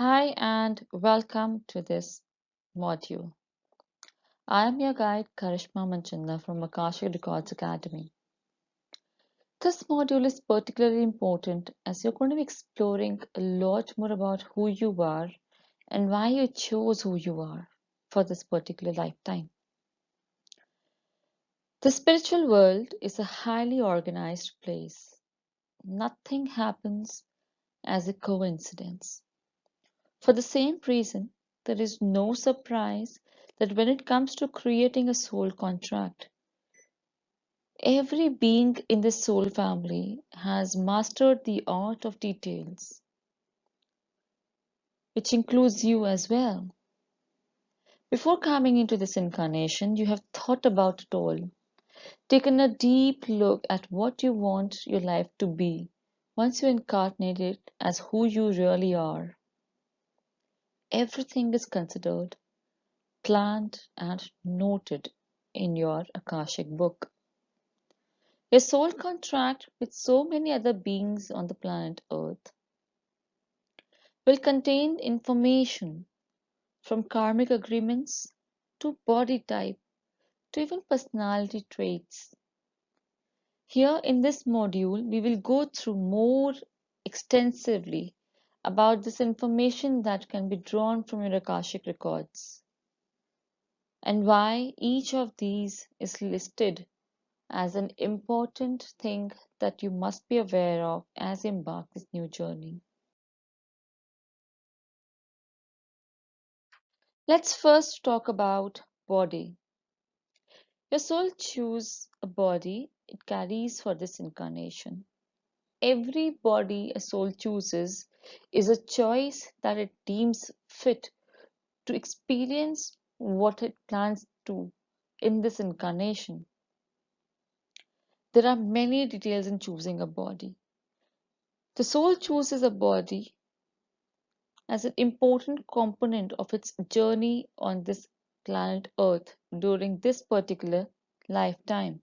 Hi and welcome to this module. I am your guide Karishma Manchanna from Akashic Records Academy. This module is particularly important as you're going to be exploring a lot more about who you are and why you chose who you are for this particular lifetime. The spiritual world is a highly organized place. Nothing happens as a coincidence. For the same reason, there is no surprise that when it comes to creating a soul contract, every being in the soul family has mastered the art of details, which includes you as well. Before coming into this incarnation, you have thought about it all, taken a deep look at what you want your life to be once you incarnate it as who you really are. Everything is considered, planned, and noted in your Akashic book. Your soul contract with so many other beings on the planet Earth will contain information from karmic agreements to body type to even personality traits. Here in this module, we will go through more extensively about this information that can be drawn from your Akashic records and why each of these is listed as an important thing that you must be aware of as you embark this new journey. Let's first talk about body. Your soul chooses a body it carries for this incarnation. Every body a soul chooses is a choice that it deems fit to experience what it plans to in this incarnation. There are many details in choosing a body. The soul chooses a body as an important component of its journey on this planet Earth during this particular lifetime.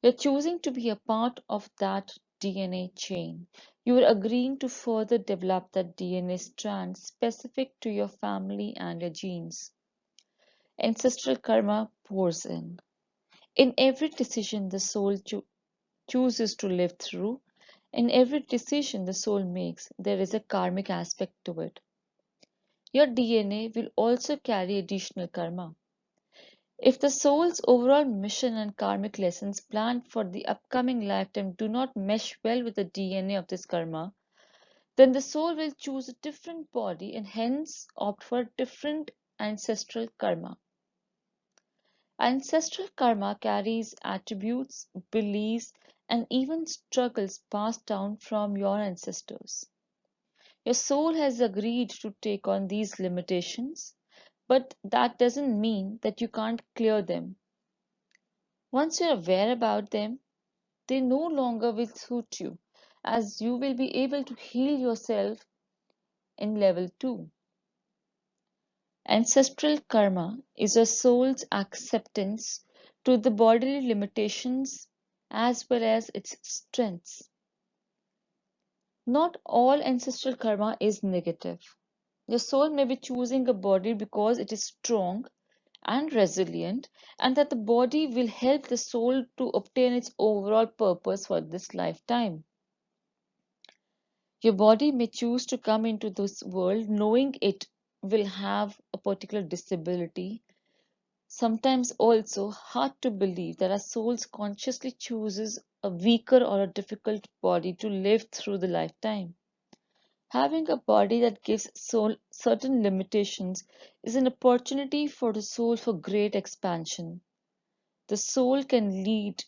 You're choosing to be a part of that DNA chain. You are agreeing to further develop that DNA strand specific to your family and your genes. Ancestral karma pours in. In every decision the soul chooses to live through, in every decision the soul makes, there is a karmic aspect to it. Your DNA will also carry additional karma. If the soul's overall mission and karmic lessons planned for the upcoming lifetime do not mesh well with the DNA of this karma, then the soul will choose a different body and hence opt for different ancestral karma. Ancestral karma carries attributes, beliefs, and even struggles passed down from your ancestors. Your soul has agreed to take on these limitations, but that doesn't mean that you can't clear them. Once you're aware about them, they no longer will suit you, as you will be able to heal yourself in level 2. Ancestral karma is a soul's acceptance to the bodily limitations as well as its strengths. Not all ancestral karma is negative. Your soul may be choosing a body because it is strong and resilient, and that the body will help the soul to obtain its overall purpose for this lifetime. Your body may choose to come into this world knowing it will have a particular disability. Sometimes also hard to believe that our souls consciously chooses a weaker or a difficult body to live through the lifetime. Having a body that gives soul certain limitations is an opportunity for the soul for great expansion. The soul can lead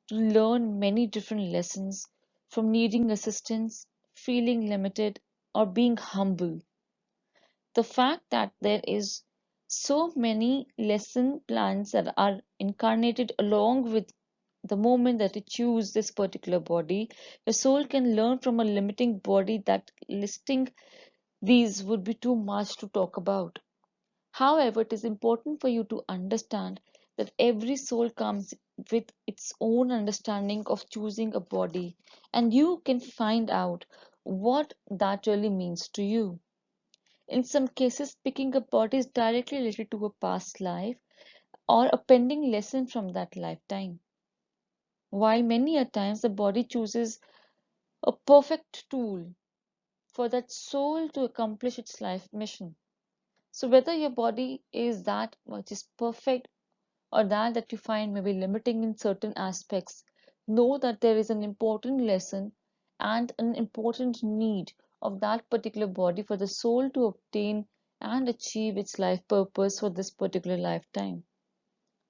to learn many different lessons from needing assistance, feeling limited, or being humble. The fact that there is so many lesson plans that are incarnated along with the moment that you choose this particular body, your soul can learn from a limiting body that listing these would be too much to talk about. However, it is important for you to understand that every soul comes with its own understanding of choosing a body, and you can find out what that really means to you. In some cases, picking a body is directly related to a past life or a pending lesson from that lifetime. While many a times the body chooses a perfect tool for that soul to accomplish its life mission. So whether your body is that which is perfect or that you find maybe limiting in certain aspects, know that there is an important lesson and an important need of that particular body for the soul to obtain and achieve its life purpose for this particular lifetime.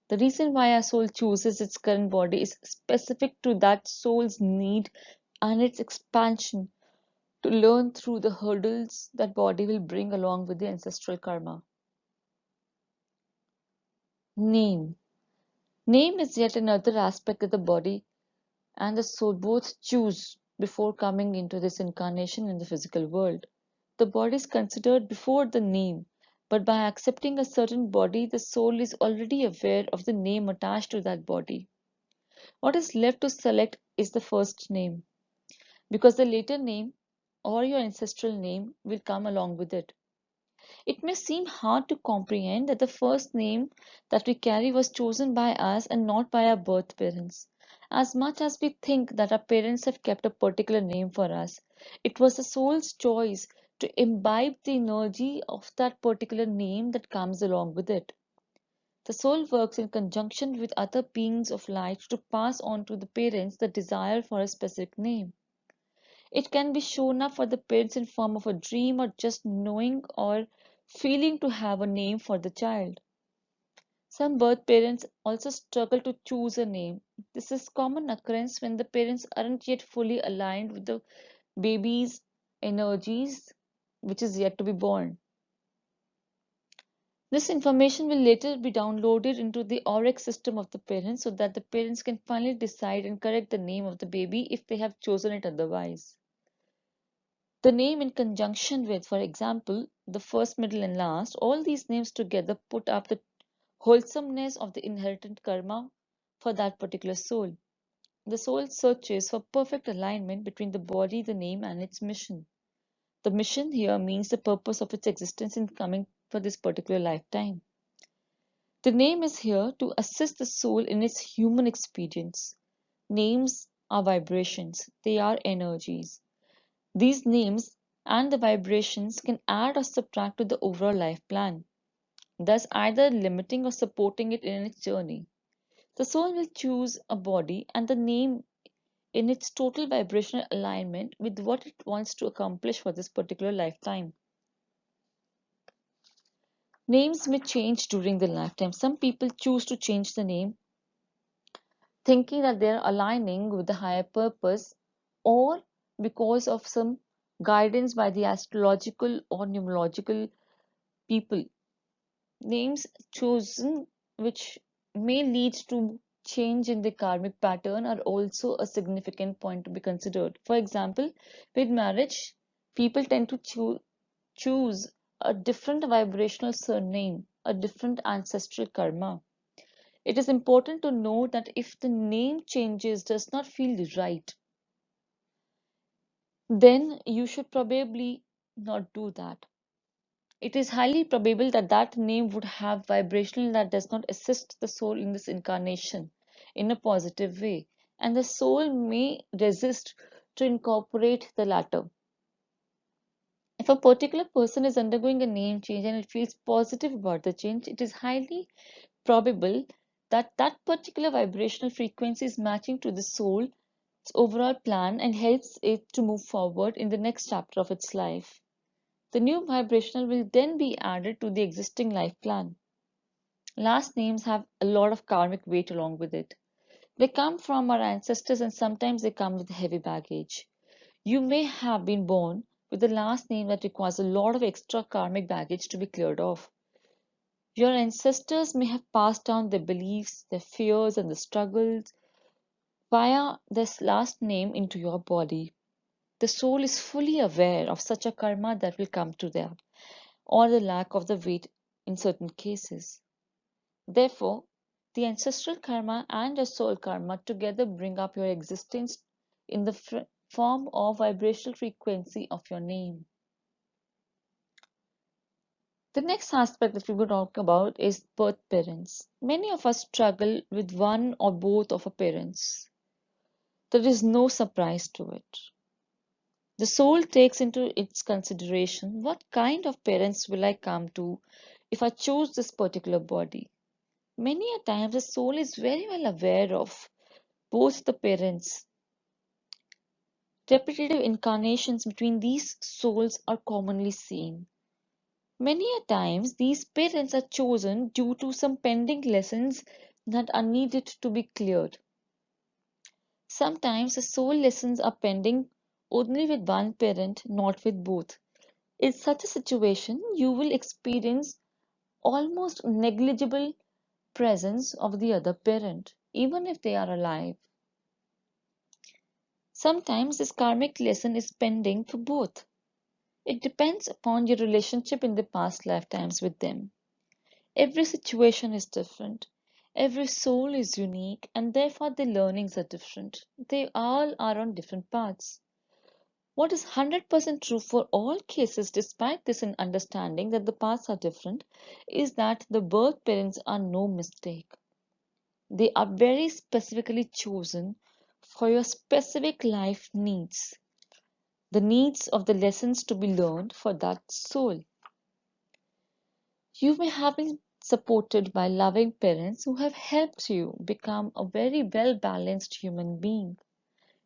The reason why our soul chooses its current body is specific to that soul's need and its expansion to learn through the hurdles that body will bring along with the ancestral karma. Name. Name is yet another aspect that the body and the soul both choose before coming into this incarnation in the physical world. The body is considered before the name, but by accepting a certain body, the soul is already aware of the name attached to that body. What is left to select is the first name, because the later name or your ancestral name will come along with it. It may seem hard to comprehend that the first name that we carry was chosen by us and not by our birth parents. As much as we think that our parents have kept a particular name for us, it was the soul's choice to imbibe the energy of that particular name that comes along with it. The soul works in conjunction with other beings of light to pass on to the parents the desire for a specific name. It can be shown up for the parents in form of a dream or just knowing or feeling to have a name for the child. Some birth parents also struggle to choose a name. This is common occurrence when the parents aren't yet fully aligned with the baby's energies, which is yet to be born. This information will later be downloaded into the auric system of the parents so that the parents can finally decide and correct the name of the baby if they have chosen it otherwise. The name in conjunction with, for example, the first, middle, and last, all these names together put up the wholesomeness of the inherited karma for that particular soul. The soul searches for perfect alignment between the body, the name, and its mission. The mission here means the purpose of its existence in coming for this particular lifetime. The name is here to assist the soul in its human experience. Names are vibrations, they are energies. These names and the vibrations can add or subtract to the overall life plan, thus either limiting or supporting it in its journey. The soul will choose a body and the name in its total vibrational alignment with what it wants to accomplish for this particular lifetime. Names may change during the lifetime. Some people choose to change the name thinking that they're aligning with the higher purpose or because of some guidance by the astrological or numerological people. Names chosen which may lead to change in the karmic pattern are also a significant point to be considered. For example, with marriage, people tend to choose a different vibrational surname, a different ancestral karma. It is important to note that if the name changes does not feel right, then you should probably not do that. It is highly probable that that name would have vibration that does not assist the soul in this incarnation in a positive way, and the soul may resist to incorporate the latter. If a particular person is undergoing a name change and it feels positive about the change, it is highly probable that that particular vibrational frequency is matching to the soul's overall plan and helps it to move forward in the next chapter of its life. The new vibrational will then be added to the existing life plan. Last names have a lot of karmic weight along with it. They come from our ancestors and sometimes they come with heavy baggage. You may have been born with a last name that requires a lot of extra karmic baggage to be cleared off. Your ancestors may have passed down their beliefs, their fears, and the struggles via this last name into your body. The soul is fully aware of such a karma that will come to them, or the lack of the weight in certain cases. Therefore, the ancestral karma and your soul karma together bring up your existence in the form of vibrational frequency of your name. The next aspect that we will talk about is birth parents. Many of us struggle with one or both of our parents. There is no surprise to it. The soul takes into its consideration what kind of parents will I come to if I choose this particular body. Many a times the soul is very well aware of both the parents. Repetitive incarnations between these souls are commonly seen. Many a times these parents are chosen due to some pending lessons that are needed to be cleared. Sometimes the soul lessons are pending only with one parent, not with both. In such a situation, you will experience almost negligible presence of the other parent, even if they are alive. Sometimes this karmic lesson is pending for both. It depends upon your relationship in the past lifetimes with them. Every situation is different. Every soul is unique, and therefore the learnings are different. They all are on different paths. What is 100% true for all cases, despite this in understanding that the paths are different, is that the birth parents are no mistake. They are very specifically chosen for your specific life needs, the needs of the lessons to be learned for that soul. You may have been supported by loving parents who have helped you become a very well balanced human being.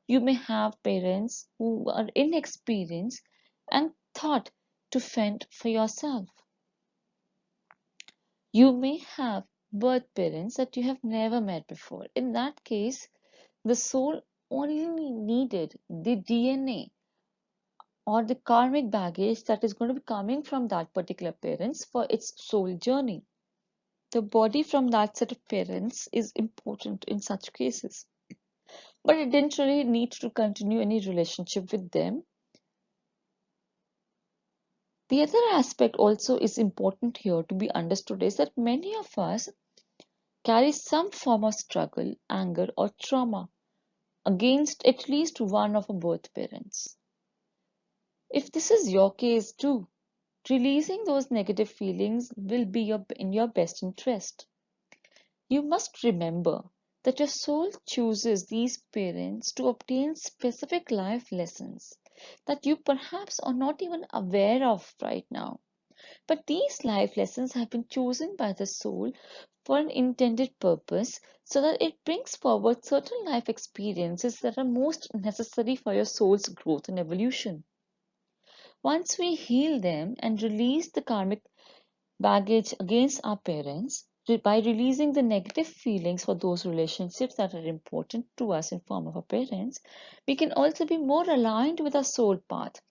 You may have parents who are inexperienced and taught to fend for yourself. You may have birth parents that you have never met before. In that case, the soul only needed the DNA or the karmic baggage that is going to be coming from that particular parents for its soul journey. The body from that set of parents is important in such cases. But it didn't really need to continue any relationship with them. The other aspect also is important here to be understood is that many of us carry some form of struggle, anger, or trauma against at least one of our birth parents. If this is your case too, releasing those negative feelings will be in your best interest. You must remember that your soul chooses these parents to obtain specific life lessons that you perhaps are not even aware of right now. But these life lessons have been chosen by the soul for an intended purpose so that it brings forward certain life experiences that are most necessary for your soul's growth and evolution. Once we heal them and release the karmic baggage against our parents, by releasing the negative feelings for those relationships that are important to us in form of our parents, we can also be more aligned with our soul path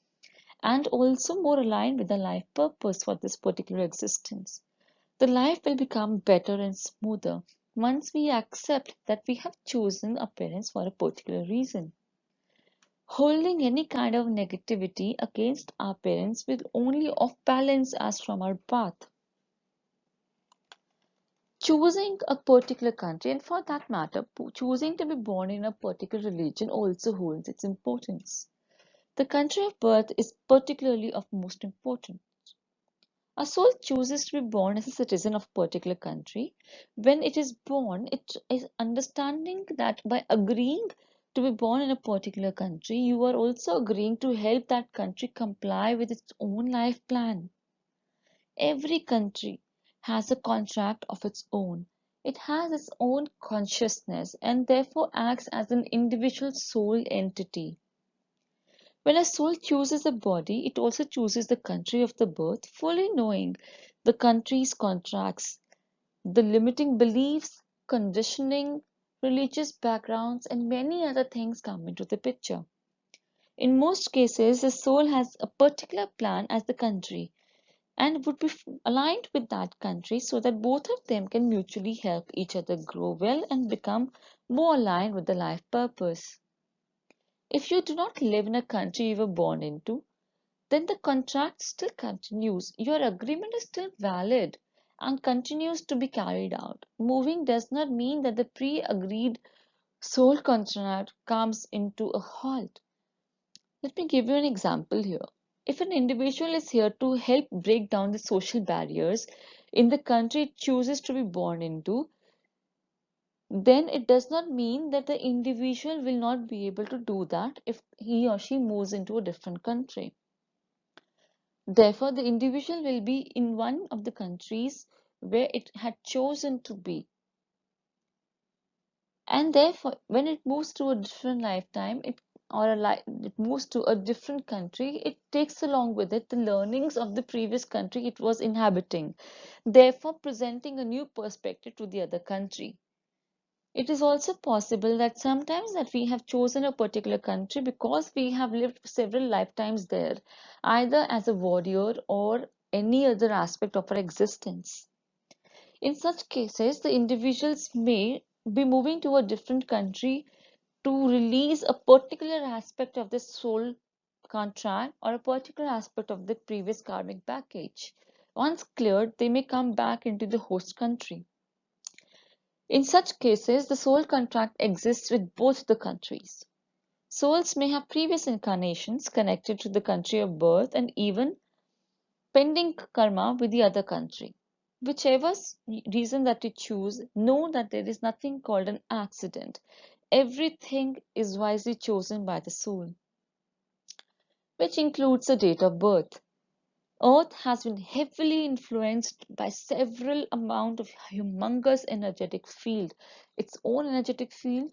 and also more aligned with the life purpose for this particular existence. The life will become better and smoother once we accept that we have chosen our parents for a particular reason. Holding any kind of negativity against our parents will only off balance us from our path. Choosing a particular country, and for that matter, choosing to be born in a particular religion also holds its importance. The country of birth is particularly of most importance. A soul chooses to be born as a citizen of a particular country. When it is born, it is understanding that by agreeing to be born in a particular country, you are also agreeing to help that country comply with its own life plan. Every country has a contract of its own. It has its own consciousness and therefore acts as an individual soul entity. When a soul chooses a body, it also chooses the country of the birth, fully knowing the country's contracts, the limiting beliefs, conditioning, religious backgrounds, and many other things come into the picture. In most cases, the soul has a particular plan as the country and would be aligned with that country so that both of them can mutually help each other grow well and become more aligned with the life purpose. If you do not live in a country you were born into, then the contract still continues. Your agreement is still valid and continues to be carried out. Moving does not mean that the pre agreed soul contract comes into a halt. Let me give you an example here. If an individual is here to help break down the social barriers in the country it chooses to be born into, then it does not mean that the individual will not be able to do that if he or she moves into a different country. Therefore, the individual will be in one of the countries where it had chosen to be. And therefore, when it moves to a different lifetime, it moves to a different country, it takes along with it the learnings of the previous country it was inhabiting, therefore presenting a new perspective to the other country. It is also possible that sometimes that we have chosen a particular country because we have lived several lifetimes there, either as a warrior or any other aspect of our existence. In such cases, the individuals may be moving to a different country to release a particular aspect of the soul contract or a particular aspect of the previous karmic baggage. Once cleared, they may come back into the host country. In such cases, the soul contract exists with both the countries. Souls may have previous incarnations connected to the country of birth and even pending karma with the other country. Whichever reason that you choose, know that there is nothing called an accident. Everything is wisely chosen by the soul, which includes the date of birth. Earth has been heavily influenced by several amount of humongous energetic field, its own energetic field,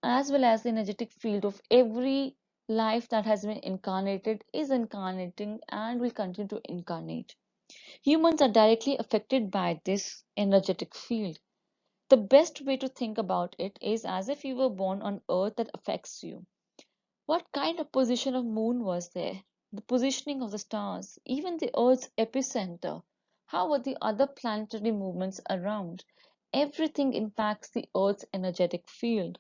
as well as the energetic field of every life that has been incarnated, is incarnating, and will continue to incarnate. Humans are directly affected by this energetic field. The best way to think about it is as if you were born on Earth that affects you. What kind of position of moon was there? The positioning of the stars, even the Earth's epicenter. How were the other planetary movements around? Everything impacts the Earth's energetic field.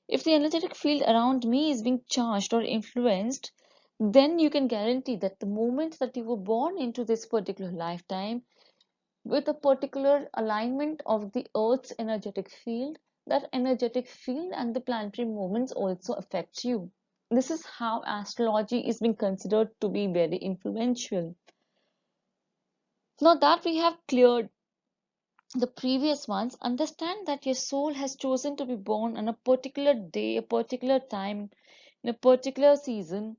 If the energetic field around me is being charged or influenced, then you can guarantee that the moment that you were born into this particular lifetime with a particular alignment of the Earth's energetic field, that energetic field and the planetary movements also affect you. This is how astrology is being considered to be very influential. Now that we have cleared the previous ones, understand that your soul has chosen to be born on a particular day, a particular time, in a particular season.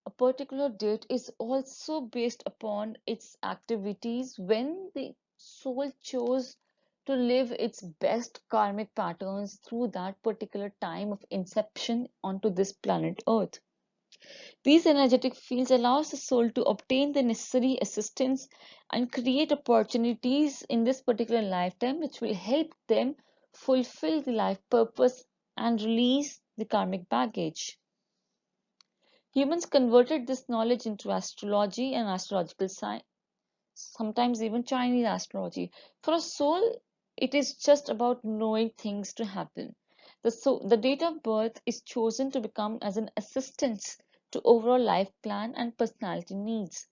A particular date is also based upon its activities when the soul chose to live its best karmic patterns through that particular time of inception onto this planet Earth. These energetic fields allows the soul to obtain the necessary assistance and create opportunities in this particular lifetime which will help them fulfill the life purpose and release the karmic baggage. Humans converted this knowledge into astrology and astrological science, sometimes even Chinese astrology. For a soul, it is just about knowing things to happen. The date of birth is chosen to become as an assistance to overall life plan and personality needs.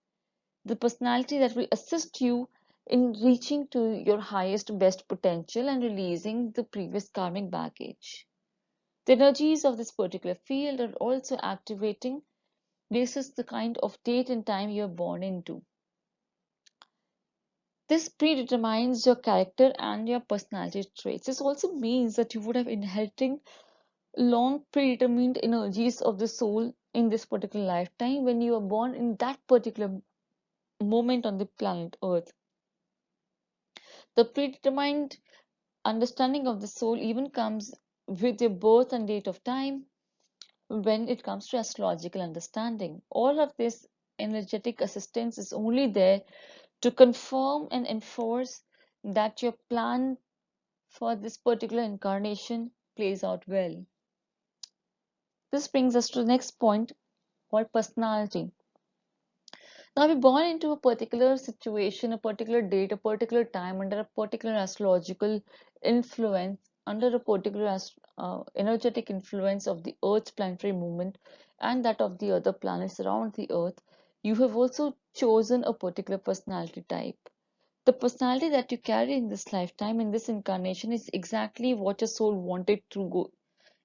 The personality that will assist you in reaching to your highest, best potential and releasing the previous karmic baggage. The energies of this particular field are also activating basis the kind of date and time you are born into. This predetermines your character and your personality traits. This also means that you would have inheriting long predetermined energies of the soul in this particular lifetime when you are born in that particular moment on the planet Earth. The predetermined understanding of the soul even comes with your birth and date of time when it comes to astrological understanding. All of this energetic assistance is only there to confirm and enforce that your plan for this particular incarnation plays out well. This brings us to the next point called personality. Now, we're born into a particular situation, a particular date, a particular time, under a particular astrological influence, under a particular energetic influence of the Earth's planetary movement and that of the other planets around the Earth. You have also chosen a particular personality type. The personality that you carry in this lifetime, in this incarnation, is exactly what your soul wanted to go.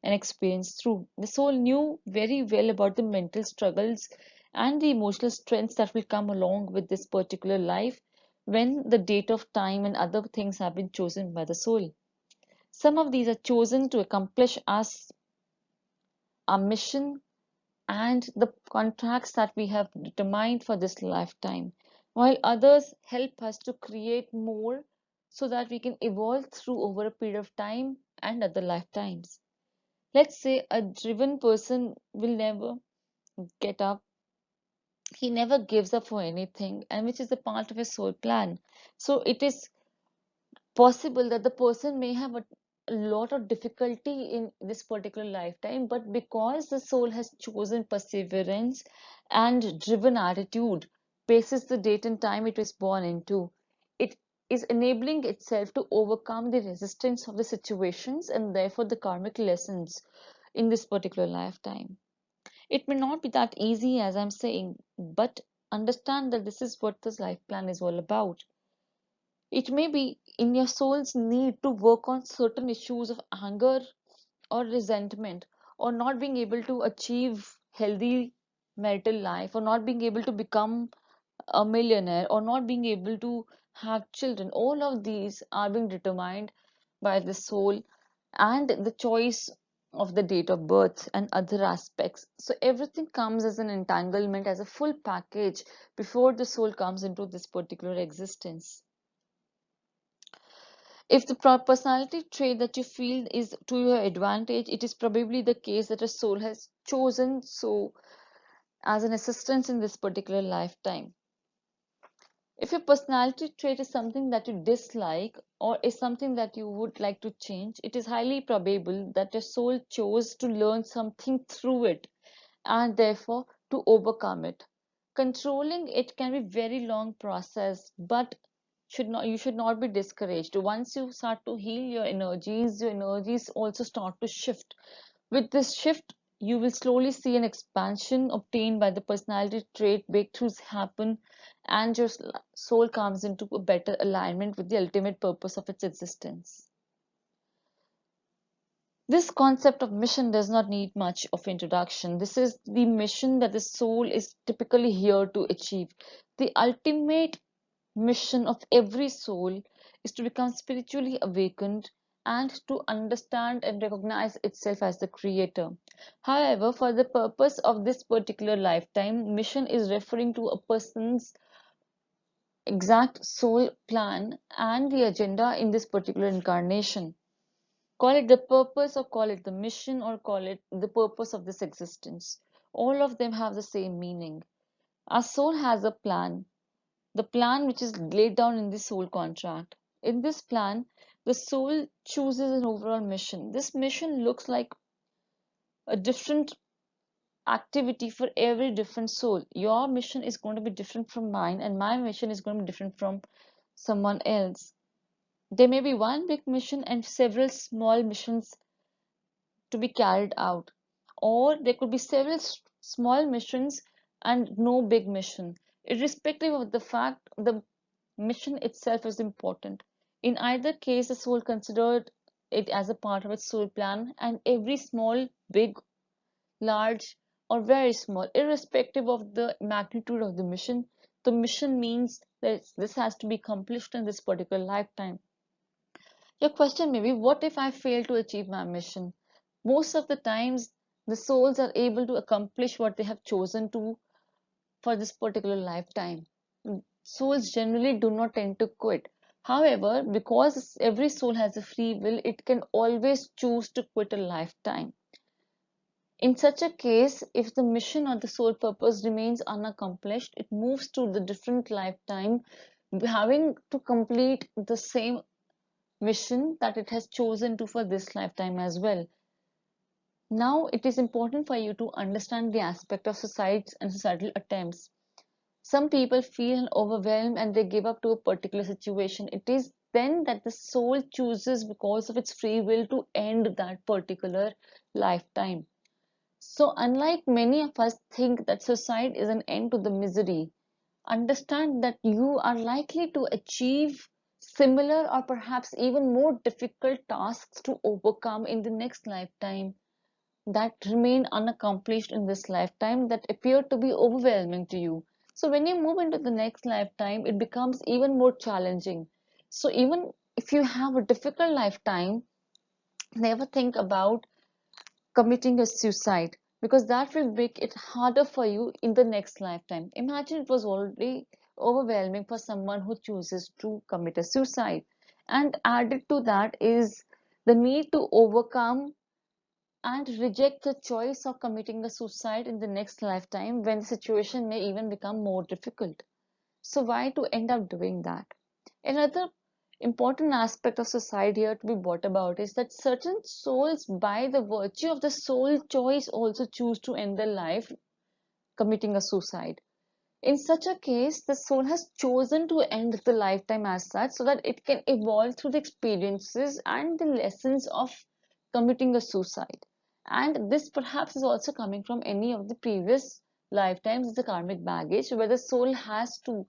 and experience through. The soul knew very well about the mental struggles and the emotional strengths that will come along with this particular life when the date of time and other things have been chosen by the soul. Some of these are chosen to accomplish us, our mission, and the contracts that we have determined for this lifetime, while others help us to create more so that we can evolve through over a period of time and other lifetimes. Let's say a driven person will never get up, he never gives up for anything, and which is a part of his soul plan. So it is possible that the person may have a lot of difficulty in this particular lifetime, but because the soul has chosen perseverance and driven attitude basis the date and time it was born into, it is enabling itself to overcome the resistance of the situations and therefore the karmic lessons in this particular lifetime. It may not be that easy as I'm saying, but understand that this is what this life plan is all about. It may be in your soul's need to work on certain issues of anger or resentment, or not being able to achieve healthy marital life, or not being able to become a millionaire, or not being able to have children. All of these are being determined by the soul and the choice of the date of birth and other aspects. So everything comes as an entanglement, as a full package before the soul comes into this particular existence. If the personality trait that you feel is to your advantage, it is probably the case that a soul has chosen so as an assistance in this particular lifetime. If your personality trait is something that you dislike or is something that you would like to change, it is highly probable that your soul chose to learn something through it and therefore to overcome it. Controlling it can be very long process, but you should not be discouraged. Once you start to heal your energies also start to shift. With this shift, you will slowly see an expansion obtained by the personality trait, breakthroughs happen, and your soul comes into a better alignment with the ultimate purpose of its existence. This concept of mission does not need much of introduction. This is the mission that the soul is typically here to achieve. The ultimate mission of every soul is to become spiritually awakened and to understand and recognize itself as the creator. However, for the purpose of this particular lifetime, mission is referring to a person's exact soul plan and the agenda in this particular incarnation. Call it the purpose, or call it the mission, or call it the purpose of this existence. All of them have the same meaning. Our soul has a plan, the plan which is laid down in the soul contract. In this plan, the soul chooses an overall mission. This mission looks like a different activity for every different soul. Your mission is going to be different from mine, and my mission is going to be different from someone else. There may be one big mission and several small missions to be carried out, or there could be several small missions and no big mission. Irrespective of the fact, the mission itself is important. In either case, the soul considered it as a part of its soul plan, and every small, big, large, or very small, irrespective of the magnitude of the mission means that this has to be accomplished in this particular lifetime. Your question may be, what if I fail to achieve my mission? Most of the times, the souls are able to accomplish what they have chosen to for this particular lifetime. Souls generally do not tend to quit. However, because every soul has a free will, it can always choose to quit a lifetime. In such a case, if the mission or the soul purpose remains unaccomplished, it moves to the different lifetime, having to complete the same mission that it has chosen to for this lifetime as well. Now, it is important for you to understand the aspect of suicides and societal attempts. Some people feel overwhelmed and they give up to a particular situation. It is then that the soul chooses, because of its free will, to end that particular lifetime. So, unlike many of us think that suicide is an end to the misery, understand that you are likely to achieve similar or perhaps even more difficult tasks to overcome in the next lifetime. that remain unaccomplished in this lifetime that appear to be overwhelming to you. So when you move into the next lifetime, it becomes even more challenging. So even if you have a difficult lifetime, never think about committing a suicide, because that will make it harder for you in the next lifetime. Imagine it was already overwhelming for someone who chooses to commit a suicide, and added to that is the need to overcome and reject the choice of committing a suicide in the next lifetime when the situation may even become more difficult. So why to end up doing that? Another important aspect of suicide here to be brought about is that certain souls, by the virtue of the soul choice, also choose to end their life committing a suicide. In such a case, the soul has chosen to end the lifetime as such so that it can evolve through the experiences and the lessons of committing a suicide. And this perhaps is also coming from any of the previous lifetimes, the karmic baggage, where the soul has to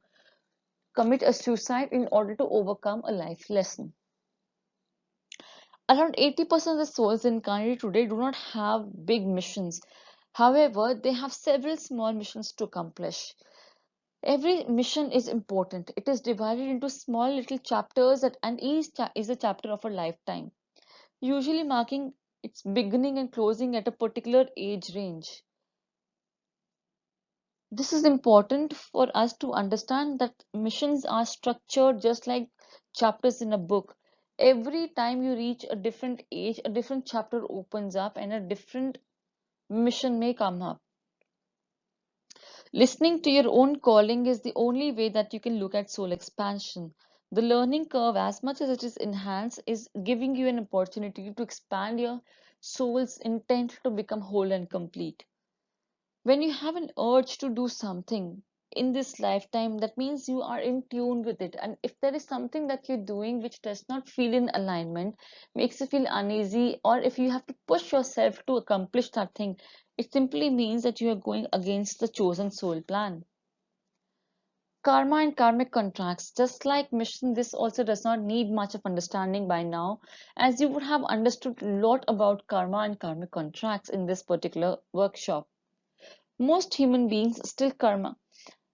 commit a suicide in order to overcome a life lesson. Around 80% of the souls incarnated today do not have big missions. However, they have several small missions to accomplish. Every mission is important. It is divided into small little chapters and each is a chapter of a lifetime, usually marking its beginning and closing at a particular age range. This is important for us to understand that missions are structured just like chapters in a book. Every time you reach a different age, a different chapter opens up and a different mission may come up. Listening to your own calling is the only way that you can look at soul expansion. The learning curve, as much as it is enhanced, is giving you an opportunity to expand your soul's intent to become whole and complete. When you have an urge to do something in this lifetime, that means you are in tune with it. And if there is something that you're doing which does not feel in alignment, makes you feel uneasy, or if you have to push yourself to accomplish that thing, it simply means that you are going against the chosen soul plan. Karma and karmic contracts, just like mission, this also does not need much of understanding by now, as you would have understood a lot about karma and karmic contracts in this particular workshop. Most human beings still karma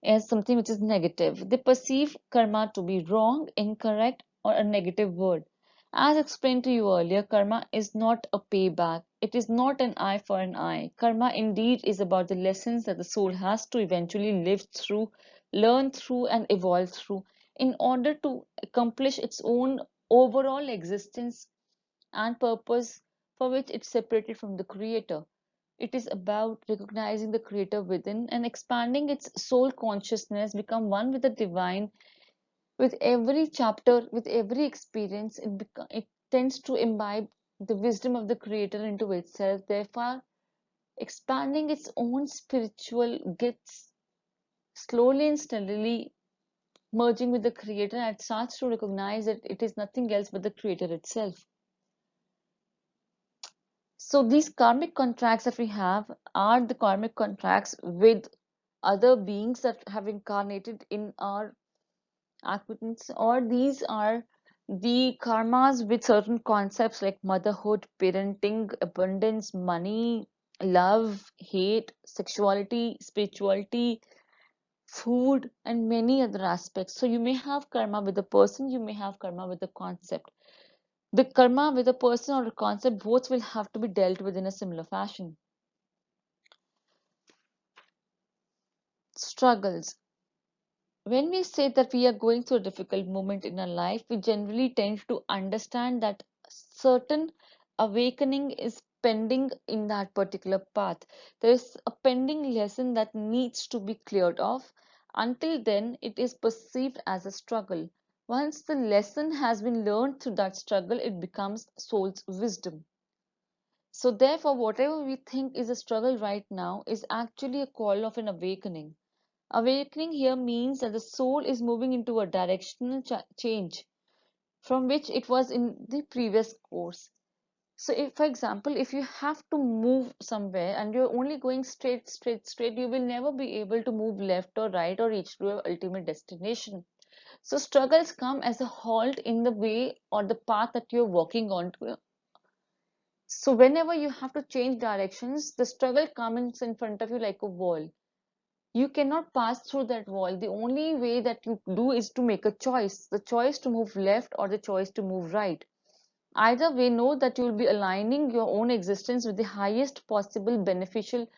as something which is negative. They perceive karma to be wrong, incorrect, or a negative word. As explained to you earlier, karma is not a payback. It is not an eye for an eye. Karma indeed is about the lessons that the soul has to eventually live through, learn through, and evolve through in order to accomplish its own overall existence and purpose for which it's separated from the creator. It is about recognizing the creator within and expanding its soul consciousness, become one with the divine. With every chapter, with every experience, it tends to imbibe the wisdom of the creator into itself, therefore expanding its own spiritual gifts, slowly and steadily merging with the creator, and it starts to recognize that it is nothing else but the creator itself. So these karmic contracts that we have are the karmic contracts with other beings that have incarnated in our acquaintance, or these are the karmas with certain concepts like motherhood, parenting, abundance, money, love, hate, sexuality, spirituality, food, and many other aspects. So you may have karma with a person, you may have karma with a concept. The karma with a person or a concept, both will have to be dealt with in a similar fashion. Struggles. When we say that we are going through a difficult moment in our life, we generally tend to understand that certain awakening is pending in that particular path. There is a pending lesson that needs to be cleared off. Until then, it is perceived as a struggle. Once the lesson has been learned through that struggle, it becomes soul's wisdom. So, therefore, whatever we think is a struggle right now is actually a call of an awakening. Awakening here means that the soul is moving into a directional change from which it was in the previous course. So, if, for example, if you have to move somewhere and you're only going straight, straight, straight, you will never be able to move left or right or reach to your ultimate destination. So, struggles come as a halt in the way or the path that you're walking on to. So whenever you have to change directions, the struggle comes in front of you like a wall. You cannot pass through that wall. The only way that you do is to make a choice, the choice to move left or the choice to move right. Either way, know that you will be aligning your own existence with the highest possible beneficial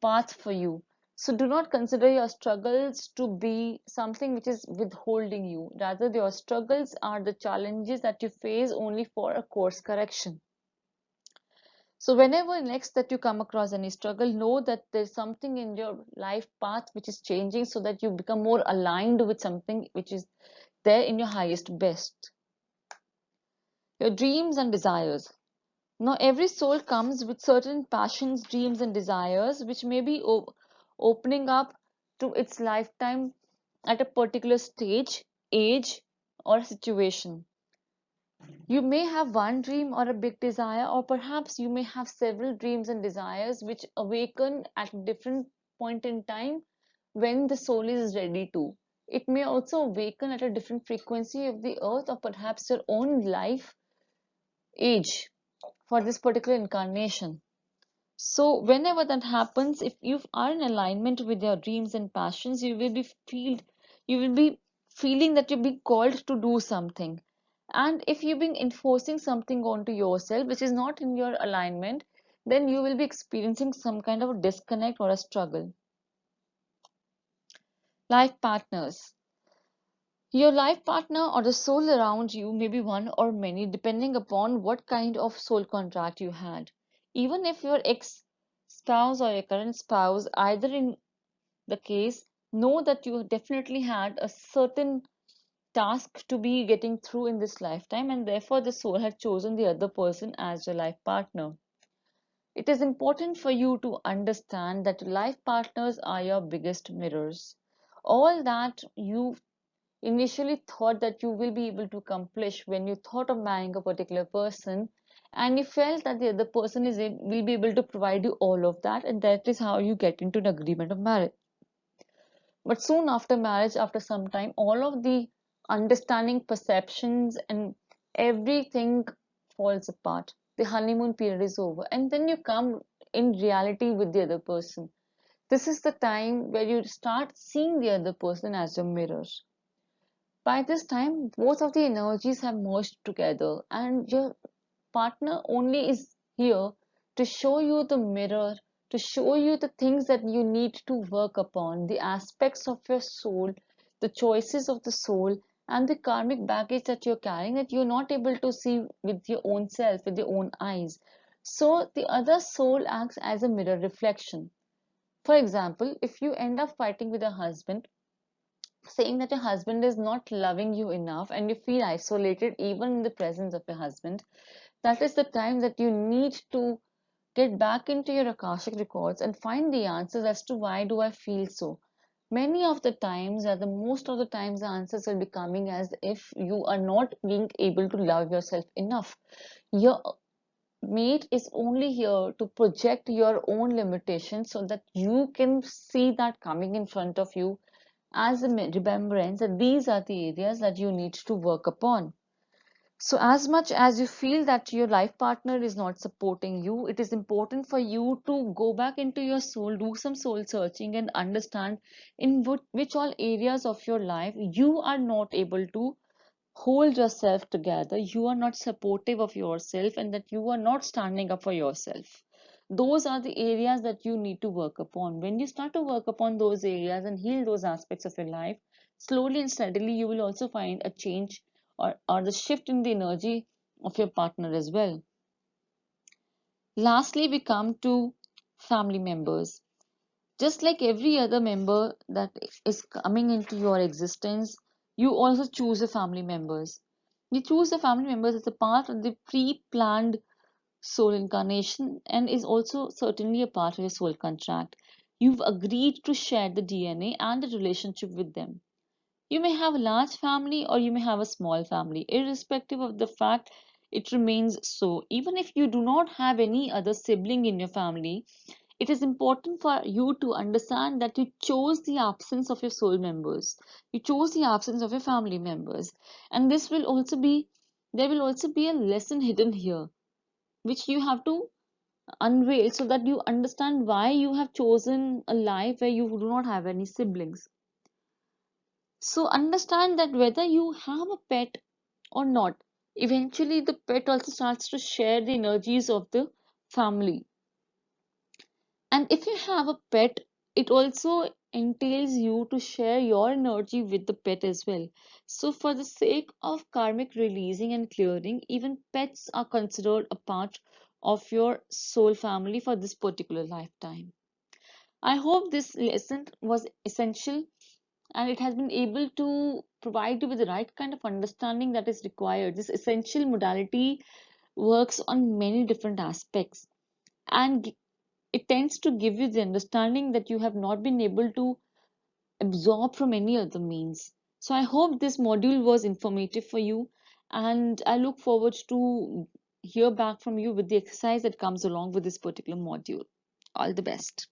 path for you. So do not consider your struggles to be something which is withholding you. Rather, your struggles are the challenges that you face only for a course correction. So whenever next that you come across any struggle, know that there's something in your life path which is changing so that you become more aligned with something which is there in your highest best. Your dreams and desires. Now, every soul comes with certain passions, dreams, and desires which may be opening up to its lifetime at a particular stage, age, or situation. You may have one dream or a big desire, or perhaps you may have several dreams and desires which awaken at a different point in time when the soul is ready to. It may also awaken at a different frequency of the earth, or perhaps your own life age for this particular incarnation. So whenever that happens, if you are in alignment with your dreams and passions, you will be feeling that you're being called to do something. And if you've been enforcing something onto yourself which is not in your alignment, then you will be experiencing some kind of a disconnect or a struggle. Life partners. Your life partner or the soul around you may be one or many, depending upon what kind of soul contract you had. Even if your ex spouse or your current spouse, either in the case, know that you definitely had a certain task to be getting through in this lifetime, and therefore the soul had chosen the other person as your life partner. It is important for you to understand that life partners are your biggest mirrors. All that you initially thought that you will be able to accomplish when you thought of marrying a particular person, and you felt that the other person will be able to provide you all of that, and that is how you get into an agreement of marriage. But soon after marriage, after some time, all of the understanding, perceptions, and everything falls apart. The honeymoon period is over, and then you come in reality with the other person. This is the time where you start seeing the other person as your mirror. By this time, both of the energies have merged together, and your partner only is here to show you the mirror, to show you the things that you need to work upon, the aspects of your soul, the choices of the soul, and the karmic baggage that you're carrying that you're not able to see with your own self, with your own eyes. So the other soul acts as a mirror reflection. For example, if you end up fighting with a husband, saying that your husband is not loving you enough and you feel isolated even in the presence of your husband, that is the time that you need to get back into your Akashic records and find the answers as to why do I feel so. Many of the times, or the most of the times, the answers will be coming as if you are not being able to love yourself enough. Your mate is only here to project your own limitations so that you can see that coming in front of you as a remembrance that these are the areas that you need to work upon. So, as much as you feel that your life partner is not supporting you, it is important for you to go back into your soul, do some soul searching, and understand in which all areas of your life you are not able to hold yourself together, you are not supportive of yourself, and that you are not standing up for yourself. Those are the areas that you need to work upon. When you start to work upon those areas and heal those aspects of your life, slowly and steadily you will also find a change, or the shift in the energy of your partner as well. Lastly, we come to family members. Just like every other member that is coming into your existence, you also choose your family members. You choose the family members as a part of the pre-planned soul incarnation and is also certainly a part of your soul contract. You've agreed to share the DNA and the relationship with them. You may have a large family or you may have a small family, irrespective of the fact it remains so. Even if you do not have any other sibling in your family, it is important for you to understand that you chose the absence of your soul members. You chose the absence of your family members. And this will also be, there will also be a lesson hidden here. which you have to unveil so that you understand why you have chosen a life where you do not have any siblings. So understand that whether you have a pet or not, eventually the pet also starts to share the energies of the family. And if you have a pet, it also entails you to share your energy with the pet as well. So, for the sake of karmic releasing and clearing, even pets are considered a part of your soul family for this particular lifetime. I hope this lesson was essential and it has been able to provide you with the right kind of understanding that is required. This essential modality works on many different aspects, and it tends to give you the understanding that you have not been able to absorb from any other means. So I hope this module was informative for you, and I look forward to hear back from you with the exercise that comes along with this particular module. All the best.